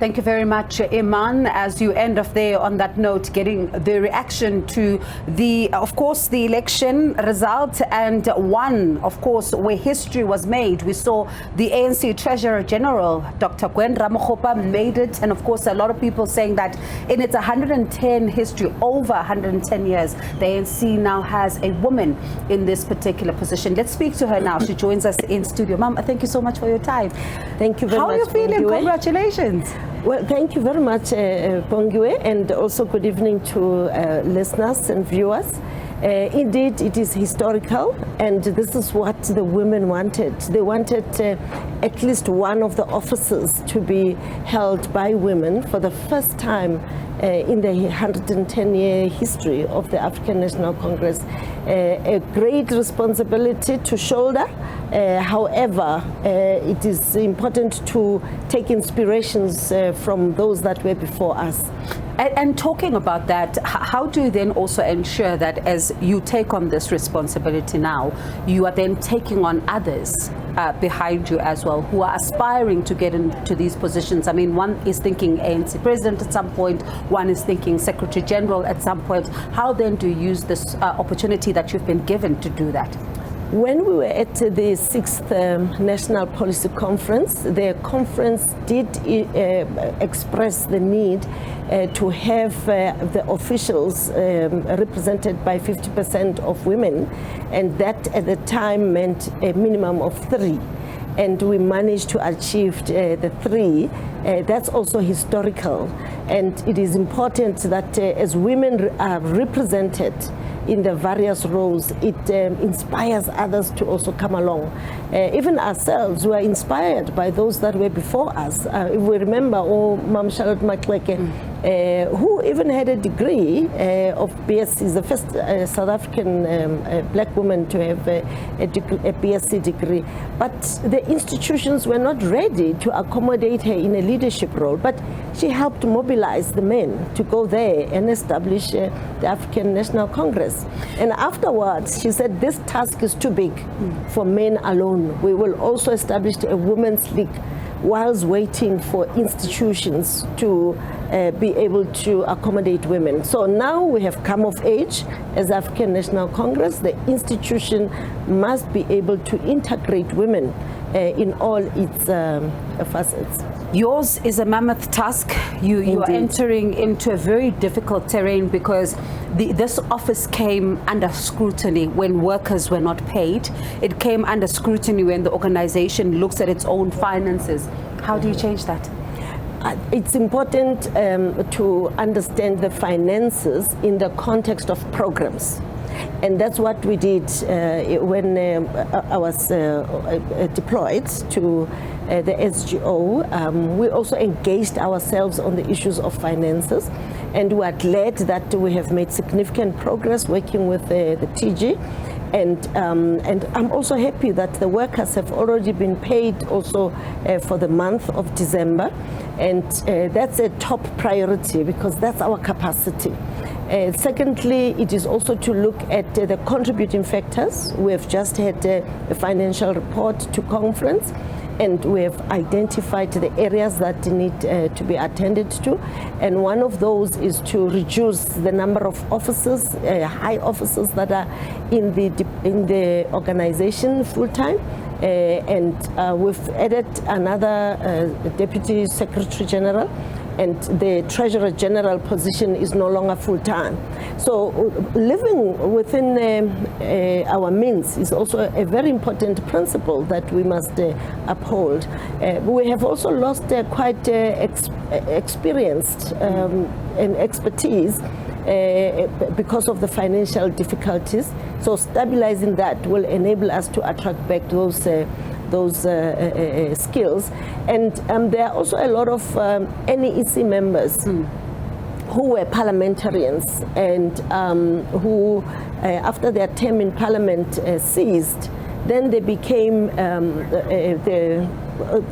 Thank you very much, Iman. As you end off there on that note, getting the reaction to of course, the election result, and one, of course, where history was made. We saw the ANC Treasurer General, Dr. Gwen Ramokgopa, made it, and of course, a lot of people saying that in its 110 history, over 110 years, the ANC now has a woman in this particular position. Let's speak to her now. She joins us in studio. Ma'am, thank you so much for your time. Thank you very much. How are you feeling? Congratulations. Well, thank you very much, Bongiwe, and also good evening to listeners and viewers. Indeed, it is historical, and this is what the women wanted. They wanted at least one of the offices to be held by women for the first time in the 110-year history of the African National Congress. A great responsibility to shoulder. However, it is important to take inspirations from those that were before us. And talking about that, how do you then also ensure that as you take on this responsibility now, you are then taking on others behind you as well, who are aspiring to get into these positions? I mean, one is thinking ANC President at some point, one is thinking Secretary General at some point. How then do you use this opportunity that you've been given to do that? When we were at the 6th National Policy Conference, the conference did express the need to have the officials represented by 50% of women, and that at the time meant a minimum of 3. And we managed to achieve the 3. That's also historical, and it is important that as women are represented in the various roles, it inspires others to also come along. Even ourselves were inspired by those that were before us. If we remember, Mam Charlotte Mkhize, who even had a degree of BSc, the first South African black woman to have a BSc degree. But the institutions were not ready to accommodate her in a leadership role, but she helped mobilize the men to go there and establish the African National Congress. And afterwards, she said, this task is too big for men alone. We will also establish a women's league whilst waiting for institutions to be able to accommodate women. So now we have come of age as African National Congress. The institution must be able to integrate women in all its facets. Yours is a mammoth task. You are entering into a very difficult terrain, because this office came under scrutiny when workers were not paid. It came under scrutiny when the organization looks at its own finances. How do you change that? It's important to understand the finances in the context of programs. And that's what we did when I was deployed to the SGO. We also engaged ourselves on the issues of finances, and we are glad that we have made significant progress working with the TG. And I'm also happy that the workers have already been paid also for the month of December. And that's a top priority, because that's our capacity. Secondly, it is also to look at the contributing factors. We have just had a financial report to conference, and we have identified the areas that need to be attended to. And one of those is to reduce the number of officers, high officers that are in the organization full-time. And we've added another Deputy Secretary General, and the Treasurer General position is no longer full-time. So living within our means is also a very important principle that we must uphold. We have also lost quite experienced and expertise because of the financial difficulties. So stabilizing that will enable us to attract back those skills. And there are also a lot of NEC members who were parliamentarians, and who, after their term in parliament ceased, then they became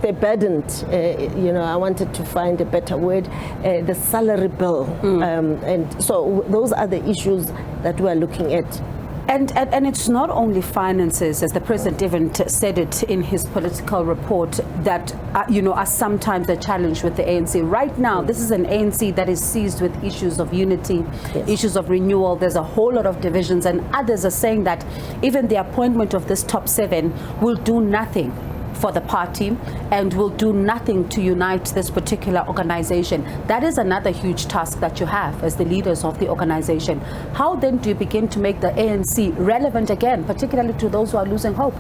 they burdened, I wanted to find a better word, the salary bill. And so those are the issues that we are looking at. And it's not only finances, as the president even said it in his political report, that are sometimes a challenge with the ANC. Right now, this is an ANC that is seized with issues of unity, issues of renewal. There's a whole lot of divisions, and others are saying that even the appointment of this top 7 will do nothing for the party and will do nothing to unite this particular organization. That is another huge task that you have as the leaders of the organization. How then do you begin to make the ANC relevant again, particularly to those who are losing hope?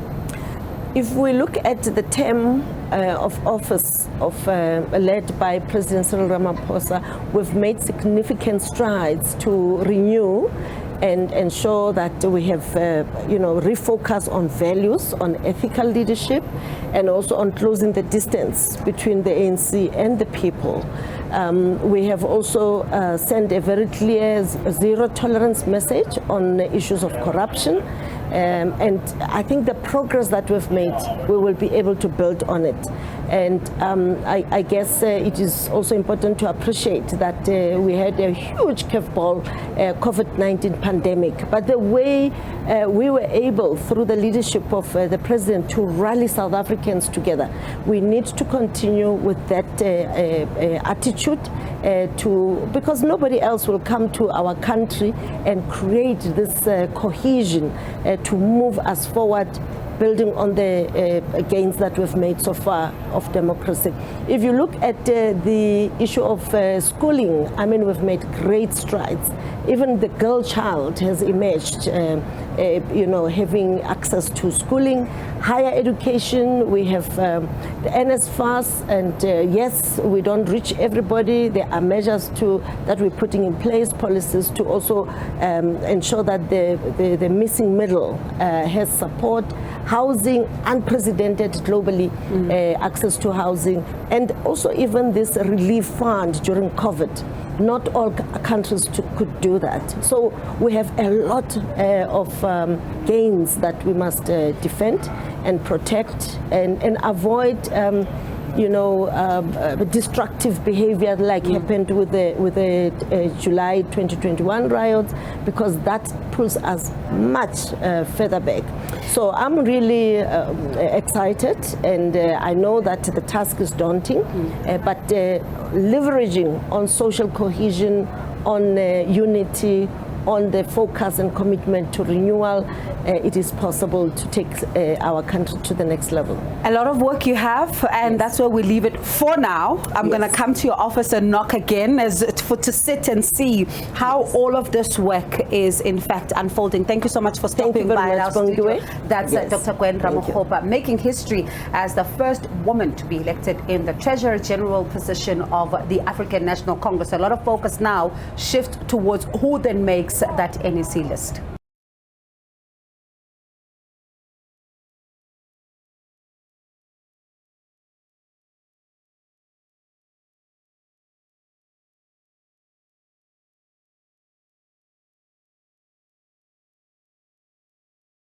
If we look at the term of office led by President Cyril Ramaphosa, we've made significant strides to renew and ensure that we have, refocus on values, on ethical leadership, and also on closing the distance between the ANC and the people. We have also sent a very clear zero tolerance message on issues of corruption. And I think the progress that we've made, we will be able to build on it. And I guess it is also important to appreciate that we had a huge curveball, COVID-19 pandemic. But the way we were able, through the leadership of the president, to rally South Africans together, we need to continue with that attitude because nobody else will come to our country and create this cohesion to move us forward, building on the gains that we've made so far of democracy. If you look at the issue of schooling, I mean, we've made great strides. Even the girl child has emerged, having access to schooling, higher education. We have the NSFAS, and yes, we don't reach everybody. There are measures that we're putting in place, policies to also ensure that the missing middle has support. Housing, unprecedented globally, access to housing, and also even this relief fund during COVID. Not all countries could do that. So we have a lot of gains that we must defend and protect and avoid destructive behavior like happened with the July 2021 riots, because that pulls us much further back. So I'm really excited, and I know that the task is daunting, but leveraging on social cohesion, on unity, on the focus and commitment to renewal, it is possible to take our country to the next level. A lot of work you have, and that's where we leave it for now. I'm going to come to your office and knock again to sit and see how all of this work is in fact unfolding. Thank you so much for stopping by our studio. That's Dr. Gwen Ramokgopa, making history as the first woman to be elected in the Treasurer General position of the African National Congress. A lot of focus now shift towards who then makes that NEC list.